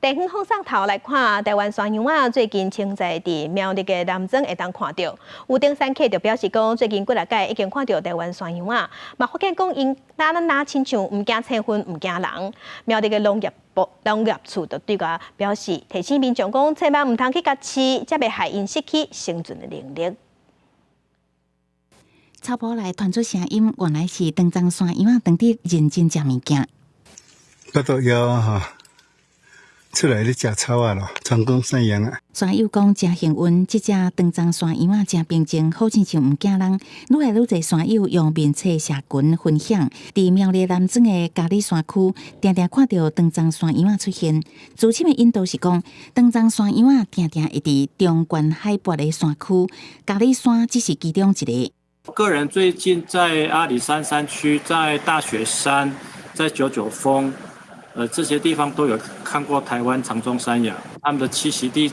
地方风上头来看，台湾山羊仔最近清在伫苗栗的南庄会当看到，有登山客就表示讲，最近几日届已经看到台湾山羊仔，嘛发现讲因哪亲像唔惊青云唔惊人，苗栗的农业处就对我表示，提醒民众讲，千万唔通去甲饲，才袂害因失去生存的能力。草埔内传出声音，原来是长庄山羊仔当地认真食物件。我都要哈。出来咧食草啊咯，成功山羊啊！山友讲真幸运，即只长庄山羊仔真平静，好亲像唔惊人。愈来愈侪山友用面册社群分享，伫苗栗南庄的嘉里山区，定定看到长庄山羊仔出现。资深的引导是讲，长庄山羊仔定定会伫中悬海拔的山区，嘉里山只是其中一个。个人最近在阿里山山区，在大雪山，在九九峰。这些地方都有看过台湾长鬃山羊，它们的栖息地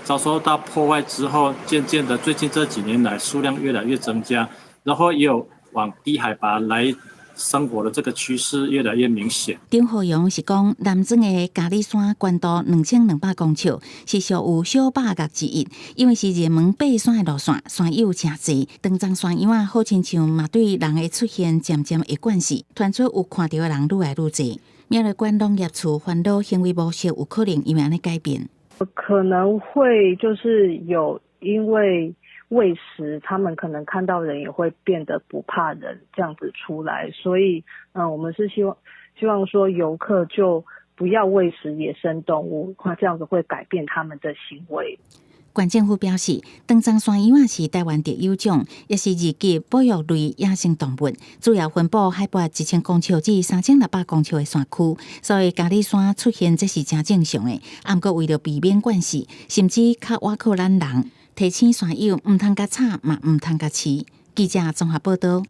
遭受到破坏之后，渐渐的最近这几年来数量越来越增加，然后也有往低海拔来生活的这个趋势越来越明显。丁浩阳是讲，南庄的嘉里山关渡2200公尺，是属有小百岳之一，因为是热门爬山的路线，山友真侪。长庄山羊仔好亲像嘛对人的出现渐渐会惯势，传出有看到的人愈来愈侪。苗栗县农业处烦恼行为模式有可能因为安尼改变，可能会就是有因为喂食，他们可能看到人也会变得不怕人这样子出来，所以我们是希望说游客就不要喂食野生动物，这样子会改变他们的行为。县政府表示，长庄山羊仔是台湾特有种，也是二级保育类野生动物，主要分布海拔1000公尺至3600公尺的山区，所以嘉里山出现这是真正常的。不过为了避免惯势，甚至较挖靠咱人，提醒山友唔通甲吵，嘛唔通甲饲。记者综合报道。